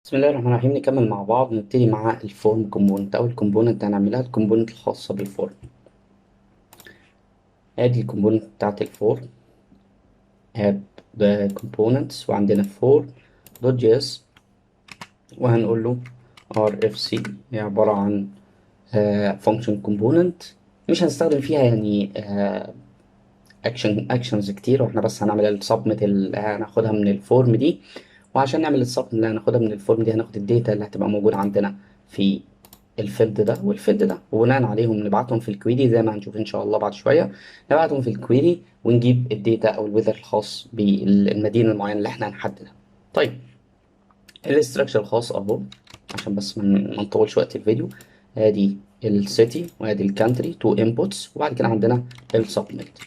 بسم الله الرحمن الرحيم. نكمل مع بعض. نبتدي مع الفورم كومبوننت. أول كومبوننت هنعملها الكومبوننت الخاصة بالفورم. ادي الكومبوننت بتاعت الفورم اب كومبوننتس، وعندنا فورم دوت جي اس، وهنقول له ار اف سي. هي عبارة عن فانكشن كومبوننت، مش هنستخدم فيها يعني اكشنز كتير، واحنا بس هنعمل السبمت اللي هناخدها من الفورم دي. وعشان نعمل السبمت اللي هناخدها من الفورم دي هناخد الداتا اللي هتبقى موجودة عندنا في الفيلد ده والفيلد ده، وبناء عليهم نبعتهم في الكويري زي ما هنشوف ان شاء الله بعد شوية. نبعتهم في الكويري ونجيب الداتا او الويذر الخاص بالمدينة المعينة اللي احنا هنحددها. طيب، الاستراكشر الخاص اهو، عشان بس ما نطولش وقت الفيديو. ادي السيتي وادي الكانتري، تو انبوتس، وبعد كده عندنا السبميت.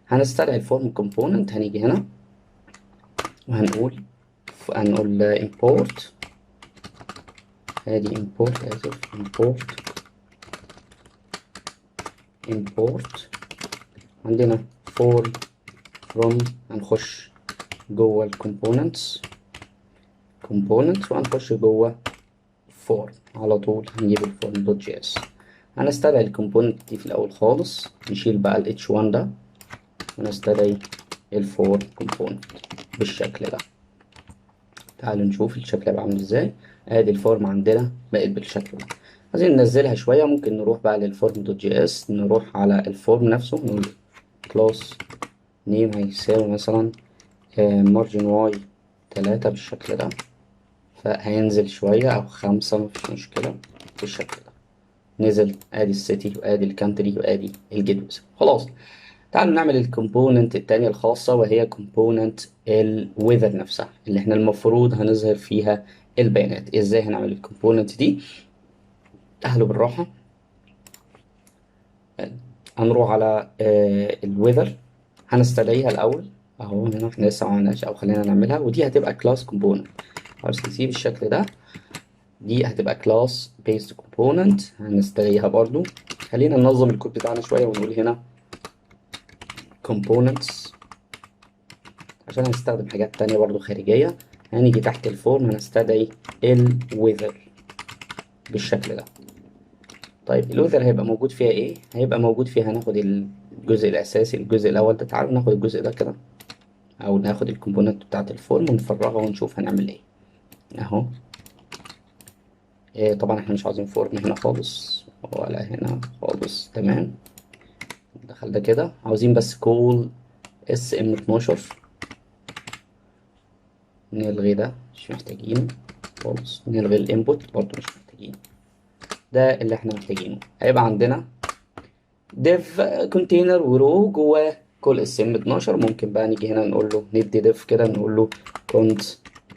هنستدعي الفورم كومبوننت. هنيجي هنا وهنقول import. ادي import عندنا form from. هنخش جوه الكومبوننتس وهنخش جوه فورم على طول. هنجيب الفورم دوت جي اس. هنستدعي الكومبوننت دي في الاول خالص، نشيل بقى ال h1 ده، ونستدعي الفورم كومبوننت بالشكل ده. تعالوا نشوف الشكل هيبقى عامل ازاي. ادي الفورم عندنا بقت بالشكل ده. عايزين ننزلها شويه، ممكن نروح بقى للفورم دوت جي اس، نروح على الفورم نفسه، نقول كلاس نيم هيساوي مثلا مارجن واي 3 بالشكل ده. فهينزل شويه او 5، مفيش مشكله بالشكل ده. نزل ادي السيتي وادي الكانتري وادي الجيت. خلاص، تعالوا نعمل الكومبوننت التانية الخاصة، وهي كومبوننت الويذر نفسها اللي احنا المفروض هنظهر فيها البيانات. ازاي هنعمل الكومبوننت دي؟ تعالوا بالراحة. هنروح على الويذر، هنستدعيها الأول اهو. هنا احنا لسه ما عملناش، او خلينا نعملها، ودي هتبقى كلاس كومبوننت. خلاص، نسيب الشكل ده. دي هتبقى كلاس بيست كومبوننت، هنستدعيها برضو. خلينا ننظم الكود بتاعنا شوية ونقول هنا components، عشان هنستخدم حاجات تانية برضو خارجية. هنيجي تحت الفورم هنستدعي الويذر بالشكل ده. طيب، الويذر هيبقى موجود فيها ايه؟ هيبقى موجود فيها، هناخد الجزء الأساسي، الجزء الأول ده. تعالوا ناخد الجزء ده كده، أو ناخد الكومبوننت بتاعت الفورم ونفرغها ونشوف هنعمل ايه. أهو. إيه، طبعا احنا مش عاوزين فورم هنا خالص ولا هنا خالص. تمام، دخل ده كده. عاوزين بس كول اس ام 12. نلغي ده، مش محتاجينه خالص. نلغي الانبوت برضه، مش محتاجينه. ده اللي احنا محتاجينه. هيبقى عندنا ديف كونتينر ورو جواه كل اس ام 12. ممكن بقى نيجي هنا نقول له ندي ديف كده، نقول له كونت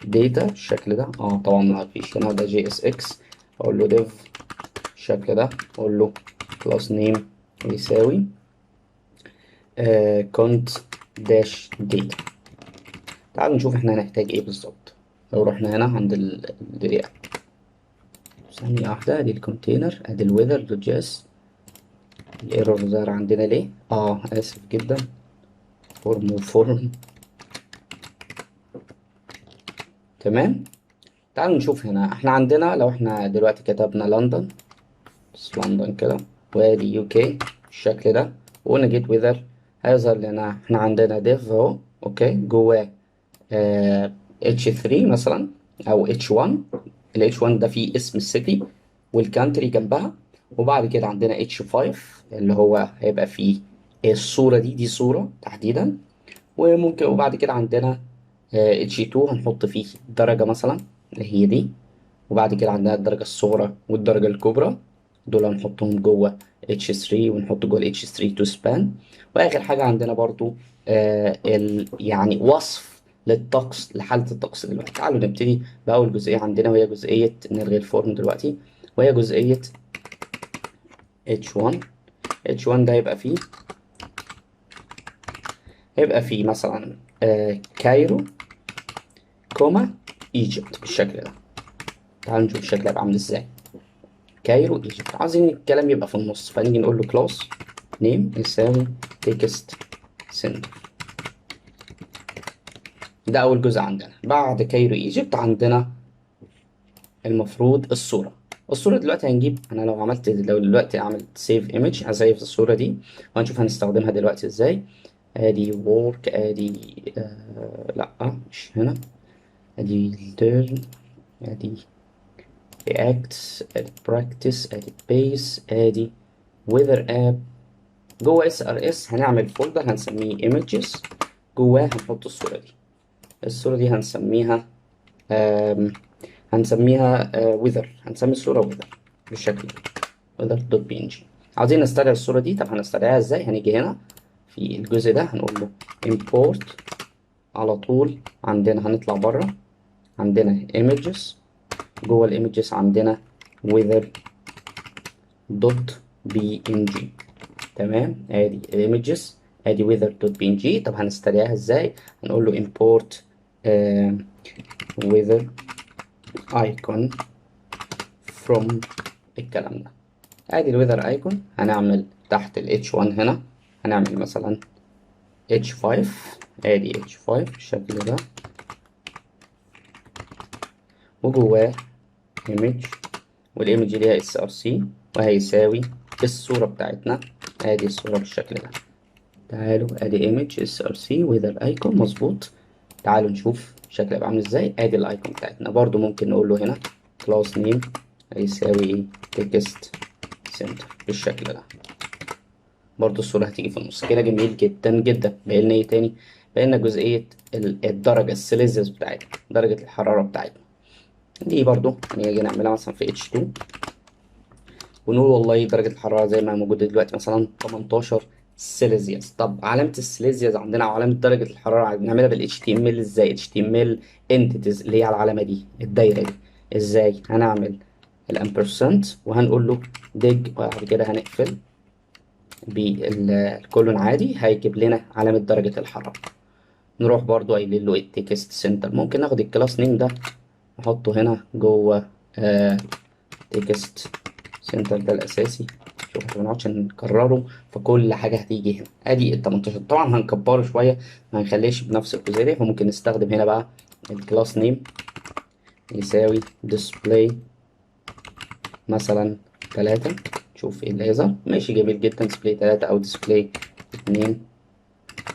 داتا بالشكل ده. طبعا ما فيش هنا، ده جي اس اكس. اقول له ديف بالشكل ده، اقول له كلاس نيم يساوي كونت داش داتا. تعالوا نشوف احنا هنحتاج ايه بالظبط. لو رحنا هنا عند الرياكت، ثانية واحدة، ادي الكونتينر، ادي الويذر دوت جي اس. الايرور ظهر عندنا ليه؟ اسف جدا. فورم. تمام. تعالوا نشوف هنا. احنا عندنا، لو احنا دلوقتي كتبنا لندن، بس لندن كده، وادي يو كي بالشكل ده، وقلنا جيت ويذر، هيظهر لنا احنا عندنا ديف اهو. اوكي، جواه اتش 3 مثلا او اتش 1. الاتش 1 ده فيه اسم السيتي والكانتري جنبها. وبعد كده عندنا اتش 5 اللي هو هيبقى فيه الصورة دي صورة تحديدا. وممكن، وبعد كده عندنا اتش 2 هنحط فيه درجة مثلا اللي هي دي. وبعد كده عندنا الدرجة الصغرى والدرجة الكبرى، دول هنحطهم جوه اتش 3، ونحط جوه اتش 3 تو سبان. واخر حاجة عندنا برضو يعني وصف للطقس، لحالة الطقس دلوقتي. تعالوا نبتدي بأول جزئية عندنا، وهي جزئية نلغي الفورم دلوقتي، وهي جزئية H1. H1 ده هيبقى فيه مثلا كايرو كوما ايجيبت بالشكل ده. تعالوا نشوف الشكل هيبقى عامل ازاي. كايرو ايجيبت، عايزين الكلام يبقى في النص، فنيجي نقول له كلاس نيم يساوي تكست سنتر. ده اول جزء عندنا. بعد كايرو ايجيبت عندنا المفروض الصورة دلوقتي هنجيب، انا لو دلوقتي عملت سيف ايمج هسيف الصورة دي، وهنشوف هنستخدمها دلوقتي ازاي. ادي work، ادي لا مش هنا، ادي turn، ادي react، ادي practice، ادي base، ادي weather app. جوه SRS هنعمل فولدر هنسميه images، جواه هنحط الصورة دي. الصورة دي هنسميها آم، هنسميها weather، هنسمي الصورة weather بالشكل ده، weather.png. عاوزين نستدعي الصورة دي، طب هنستدعيها ازاي؟ هنيجي هنا في الجزء ده هنقول له import، على طول عندنا هنطلع بره، عندنا images، جوه الايمجز عندنا weather.png. تمام، ادي الايمجز، ادي weather.png. طب هنستدعيها ازاي؟ هنقول له import weather icon from الكلام ده. ادي الويذر ايكون، هنعمل تحت ال H1 هنا هنعمل مثلا H5، ادي H5 بالشكل ده، وجواه image، والايمج ليها src، وهيساوي الصورة بتاعتنا. ادي الصورة بالشكل ده. تعالوا ادي image src weather icon مظبوط. تعالوا نشوف شكله هيبقى عامل ازاي. ادي الايكون بتاعتنا، برضو ممكن نقول له هنا class name هيساوي ايه، text center بالشكل ده. برضو الصورة هتيجي في النص كده. جميل جدا جدا. بقينا ايه تاني؟ بقينا جزئية الدرجة السيليزيوس بتاعتنا، درجة الحرارة بتاعتنا دي برضو هنيجي نعملها مثلا في H2، ونقول والله درجة الحرارة زي ما موجودة دلوقتي مثلا 18 سيليزيوس. طب علامة السيليزيوس عندنا أو علامة درجة الحرارة نعملها بال HTML ازاي؟ HTML entities اللي هي على العلامة دي، الدايرة دي. ازاي؟ هنعمل الامبرسنت وهنقول له ديج، وبعد كده هنقفل بالكولون عادي، هيجيب لنا علامة درجة الحرارة. نروح برضو قايلين له التكست سنتر، ممكن ناخد الكلاس نيم ده نحطه هنا جوه تكست سنتر ده الأساسي. شوف عشان منقعدش نكرره، فكل حاجة هتيجي هنا. ادي ال 18. طبعا هنكبره شوية، ما هنخليش بنفس الجزئية، فممكن نستخدم هنا بقى الكلاس نيم يساوي display مثلا 3. شوف ايه اللي هيظهر. ماشي جميل جدا، display 3 أو display 2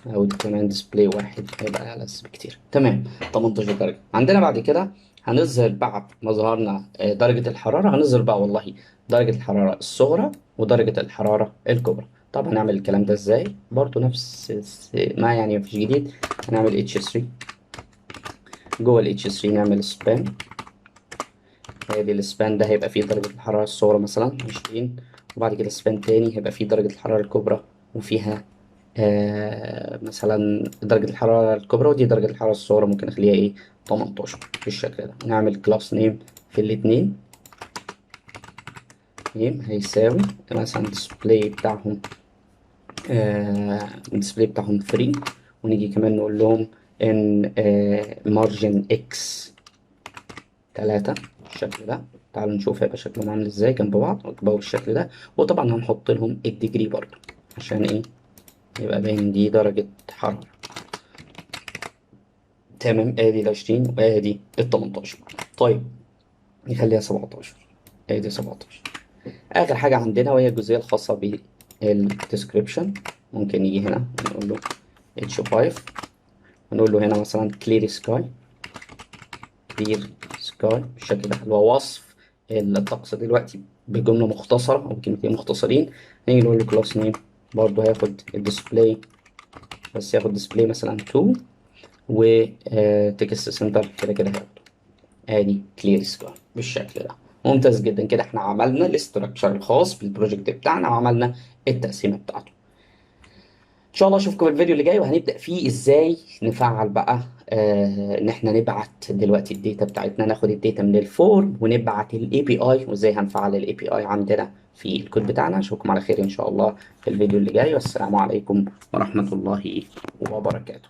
او كمان ديسبلاي واحد هيبقى ألذ بكتير. تمام، 18 درجة عندنا. بعد كده هنظهر بعد ما ظهرنا درجة الحرارة، هنظهر بقى والله درجة الحرارة الصغرى ودرجة الحرارة الكبرى. طب هنعمل الكلام ده ازاي؟ برضو نفس ما يعني مفيش جديد. هنعمل H3، جوه ال H3 نعمل سبان. ادي السبان ده هيبقى فيه درجة الحرارة الصغرى مثلا 20، وبعد كده سبان تاني هيبقى فيه درجة الحرارة الكبرى وفيها مثلا درجة الحرارة الكبرى، ودي درجة الحرارة الصغرى ممكن نخليها ايه 18 بالشكل ده. نعمل كلاس نيم في الاتنين، نيم هيساوي مثلا ديسبلاي بتاعهم الديسبلاي بتاعهم فري، ونيجي كمان نقول لهم ان مارجن اكس 3 بالشكل ده. تعالوا نشوف هيبقى شكلهم عامل ازاي جنب بعض بالشكل ده. وطبعا هنحط لهم الديجري برضو عشان ايه يبقى باين دي درجة حرارة. تمام، ادي ال20 وادي ال18. طيب نخليها 17، ادي 17. اخر حاجة عندنا وهي الجزئية الخاصة بالديسكريبشن. ممكن نيجي هنا نقول له H5، ونقول له هنا مثلا clear sky، clear sky بالشكل ده اللي هو وصف الطقس دلوقتي بجملة مختصرة أو بكلمتين مختصرين. نيجي نقول له كلاس نيم، برضه هياخد الديسبلاي، بس ياخد ديسبلاي مثلا 2، و تكست سنتر كده كده هياخده. ادي كلير سكاي بالشكل ده. ممتاز جدا كده. احنا عملنا الاستراكشر الخاص بالبروجكت بتاعنا وعملنا التقسيمه بتاعته. ان شاء الله اشوفكم في الفيديو اللي جاي، وهنبدا فيه ازاي نفعل بقى ان احنا نبعت دلوقتي الداتا بتاعتنا، ناخد الداتا من الفورم ونبعت الاي بي اي، وازاي هنفعل الاي بي اي عندنا في الكود بتاعنا. اشوفكم على خير ان شاء الله في الفيديو اللي جاي، والسلام عليكم ورحمه الله وبركاته.